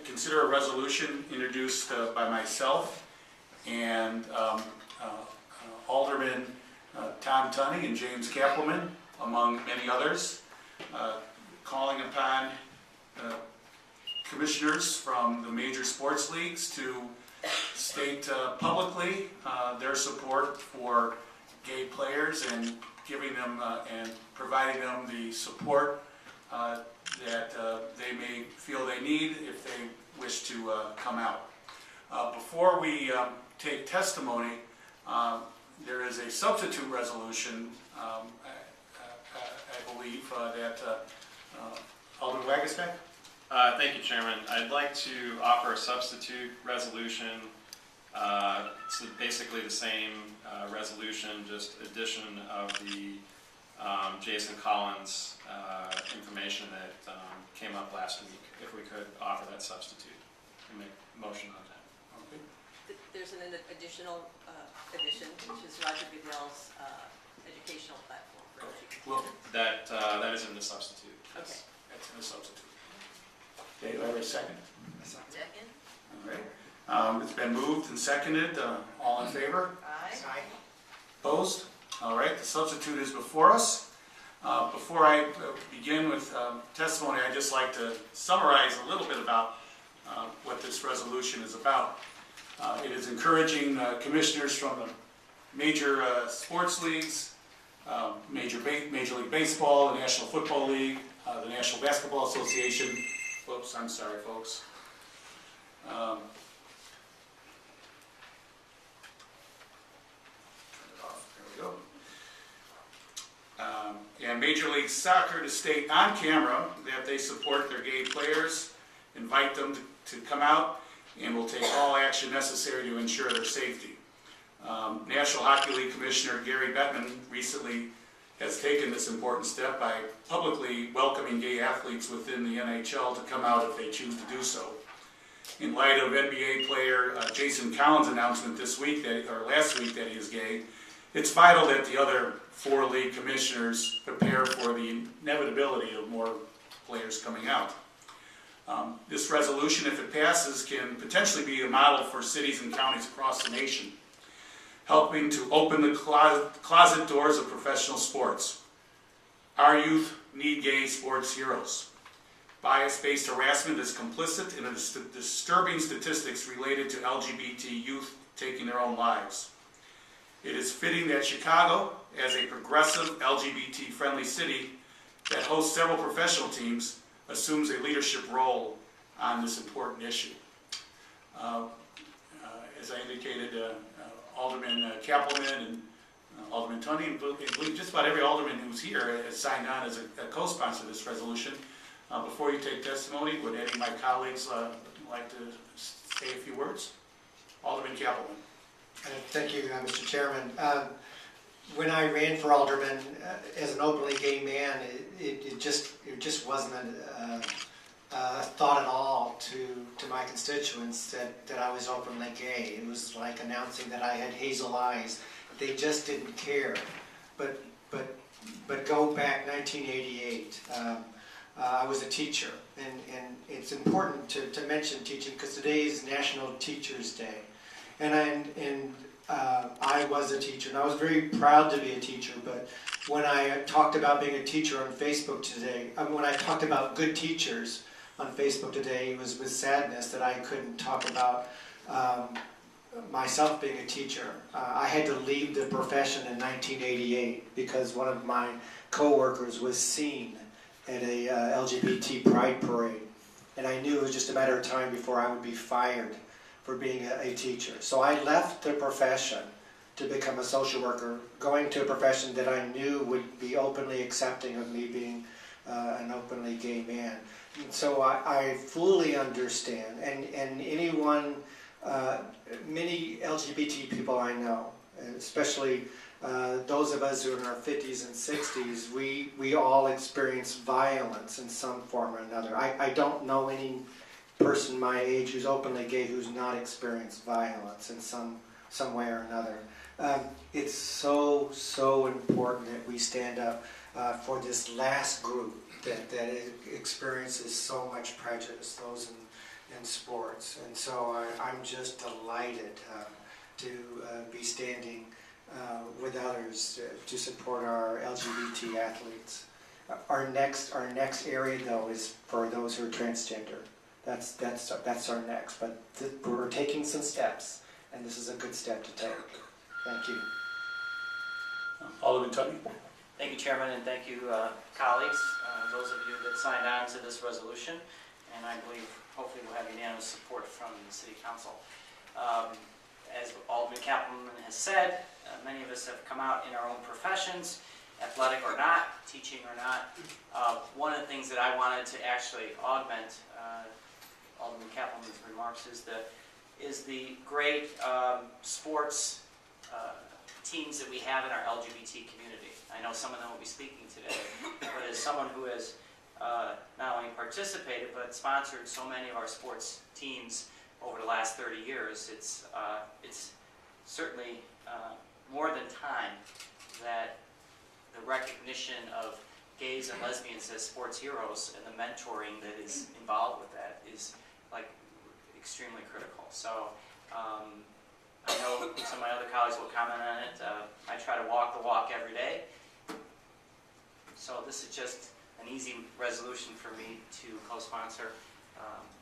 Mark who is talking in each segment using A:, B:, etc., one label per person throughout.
A: consider a resolution introduced by myself and Alderman Tom Tunney and James Kappelman, among many others, calling upon commissioners from the major sports leagues to state publicly their support for gay players and giving them and providing them the support that they may feel they need if they wish to come out. Before we take testimony, there is a substitute resolution, I believe, that Alderman Wagasbeck?
B: Thank you, Chairman. I'd like to offer a substitute resolution. It's basically the same resolution, just addition of the Jason Collins information that came up last week. If we could offer that substitute and make a motion on that.
A: Okay.
C: There's an additional addition, which is Roger Goodell's educational platform for LGBT.
A: Well,
B: that is in the substitute.
C: Okay.
A: that's in the substitute. Okay, do I have a second?
C: Second.
A: All right. It's been moved and seconded. All in favor?
C: Aye.
A: Opposed? All right, the substitute is before us. Before I begin with testimony, I'd just like to summarize a little bit about what this resolution is about. It is encouraging commissioners from the major sports leagues, Major League Baseball, the National Football League, the National Basketball Association. Whoops, I'm sorry, folks. And Major League Soccer to state on camera that they support their gay players, invite them to come out, and will take all action necessary to ensure their safety. National Hockey League Commissioner Gary Bettman recently has taken this important step by publicly welcoming gay athletes within the NHL to come out if they choose to do so. In light of NBA player Jason Collins' announcement last week that he is gay, it's vital that the other 4 league commissioners prepare for the inevitability of more players coming out. This resolution, if it passes, can potentially be a model for cities and counties across the nation, helping to open the closet doors of professional sports. Our youth need gay sports heroes. Bias-based harassment is complicit in the disturbing statistics related to LGBT youth taking their own lives. It is fitting that Chicago, as a progressive LGBT-friendly city that hosts several professional teams, assumes a leadership role on this important issue. As I indicated, Alderman Kappelman and Alderman Tunney, and I believe just about every alderman who's here has signed on as a co-sponsor of this resolution. Before you take testimony, would any of my colleagues like to say a few words? Alderman Kappelman.
D: Thank you, Mr. Chairman. When I ran for alderman as an openly gay man, it just wasn't a thought at all to my constituents that I was openly gay. It was like announcing that I had hazel eyes. They just didn't care. But go back 1988. I was a teacher, and it's important to mention teaching because today is National Teachers Day. And I was a teacher, and I was very proud to be a teacher, but when I talked about being a teacher on Facebook today, when I talked about good teachers on Facebook today, it was with sadness that I couldn't talk about myself being a teacher. I had to leave the profession in 1988 because one of my co-workers was seen at a LGBT pride parade, and I knew it was just a matter of time before I would be fired for being a teacher. So I left the profession to become a social worker, going to a profession that I knew would be openly accepting of me being an openly gay man. And so I fully understand, and anyone, many LGBT people I know, especially those of us who are in our 50s and 60s, we all experience violence in some form or another. I don't know any person my age who's openly gay who's not experienced violence in some way or another. It's so important that we stand up. for this last group that experiences so much prejudice, those in sports. And so I'm just delighted to be standing with others to support our LGBT athletes. Our next area, though, is for those who are transgender. That's our next. But we're taking some steps, and this is a good step to take. Thank you.
A: Alderman Tutney.
E: Thank you, Chairman, and thank you, colleagues, those of you that signed on to this resolution, and I believe hopefully we'll have unanimous support from the City Council. As Alderman Kaplan has said, many of us have come out in our own professions, athletic or not, teaching or not. One of the things that I wanted to actually augment Alderman Kaplan's remarks is the great sports teams that we have in our LGBT community. I know some of them will be speaking today, but as someone who has not only participated but sponsored so many of our sports teams over the last 30 years, it's certainly more than time that the recognition of gays and lesbians as sports heroes and the mentoring that is involved with that is like extremely critical. So I know some of my other colleagues will comment on it. I try to walk the walk every day. So this is just an easy resolution for me to co-sponsor.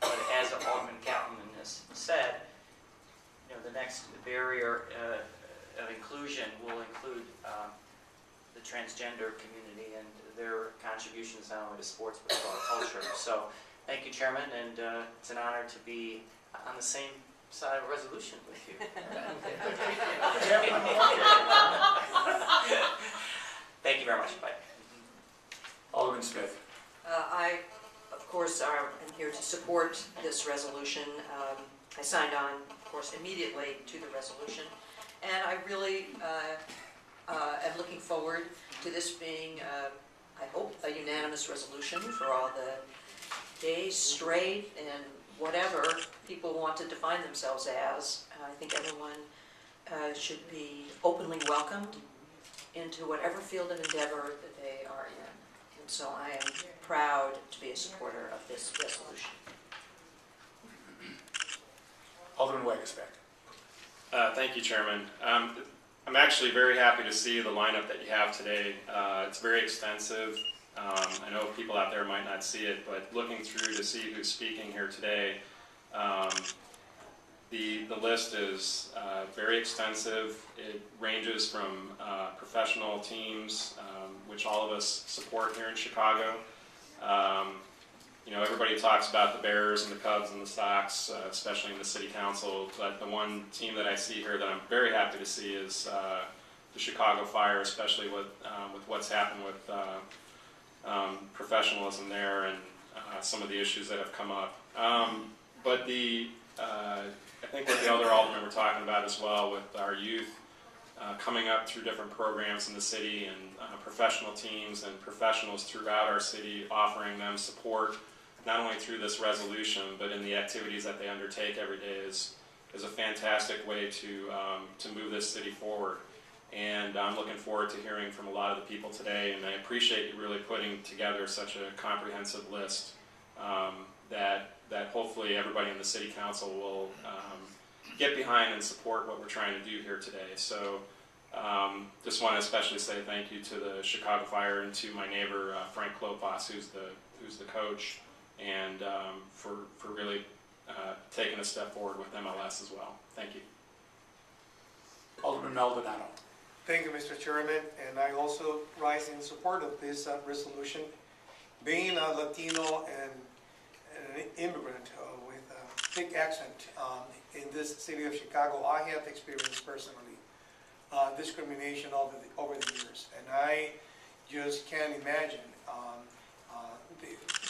E: But as Alderman Kaplan has said, the next barrier of inclusion will include the transgender community and their contributions not only to sports but to our culture. So thank you, Chairman, and it's an honor to be on the same side of a resolution with you. Thank you very much. Bye.
A: Alderman Smith.
F: I, of course, am here to support this resolution. I signed on, of course, immediately to the resolution, and I really am looking forward to this being, I hope, a unanimous resolution for all the gay, straight, and whatever people want to define themselves as. I think everyone should be openly welcomed into whatever field of endeavor that they are in. And so I am proud to be a supporter of this resolution.
A: Alderman Wagesbeck.
B: Thank you, Chairman. I'm actually very happy to see the lineup that you have today. It's very extensive. I know people out there might not see it, but looking through to see who's speaking here today, the list is very extensive. It ranges from professional teams, which all of us support here in Chicago. Everybody talks about the Bears and the Cubs and the Sox, especially in the City Council, but the one team that I see here that I'm very happy to see is the Chicago Fire, especially with what's happened with professionalism there and some of the issues that have come up. But I think what the other aldermen were talking about as well with our youth coming up through different programs in the city and professional teams and professionals throughout our city, offering them support not only through this resolution but in the activities that they undertake every day is a fantastic way to move this city forward. And I'm looking forward to hearing from a lot of the people today, and I appreciate you really putting together such a comprehensive list that hopefully everybody in the City Council will get behind and support what we're trying to do here today. So just want to especially say thank you to the Chicago Fire and to my neighbor Frank Klopas, who's the coach, and for really taking a step forward with MLS as well. Thank you.
A: Alderman Maldonado.
G: Thank you, Mr. Chairman, and I also rise in support of this resolution. Being a Latino and an immigrant with a thick accent in this city of Chicago, I have experienced personally discrimination over the years, and I just can't imagine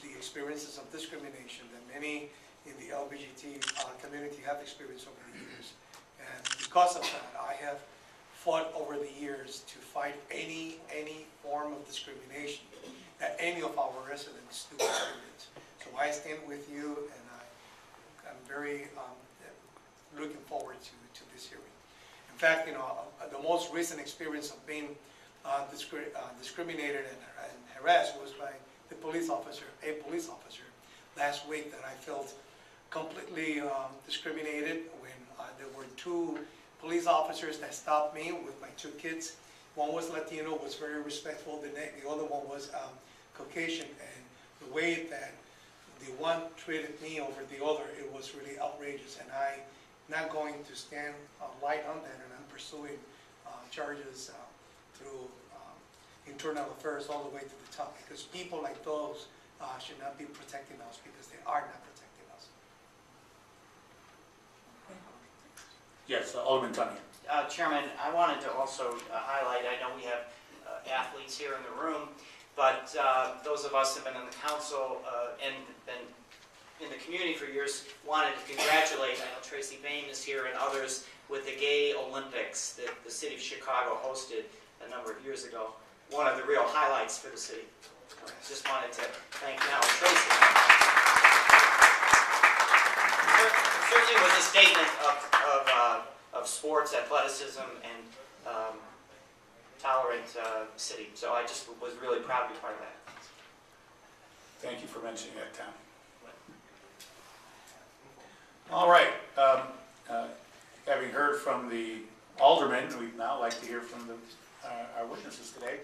G: the experiences of discrimination that many in the LGBT community have experienced over the years. And because of that, I have fought over the years to fight any form of discrimination that any of our residents do experience. So I stand with you, and I'm very looking forward to this hearing. In fact, the most recent experience of being discriminated and harassed was by a police officer last week, that I felt completely discriminated when there were two police officers that stopped me with my two kids. One was Latino, was very respectful. The other one was Caucasian, and the way that the one treated me over the other, it was really outrageous. And I'm not going to stand light on that, and I'm pursuing charges through internal affairs all the way to the top, because people like those should not be protecting us, because they are not protecting us.
A: Yes, Alderman Tunney.
E: Chairman, I wanted to also highlight, I know we have athletes here in the room, but those of us who have been in the council and been in the community for years wanted to congratulate, I know Tracy Bain is here and others, with the Gay Olympics that the city of Chicago hosted a number of years ago. One of the real highlights for the city. Just wanted to thank now Tracy. Certainly was a statement of sports, athleticism, and tolerant city. So I just was really proud to be part of that.
A: Thank you for mentioning that, Tom. All right. Having heard from the alderman, we'd now like to hear from our witnesses today.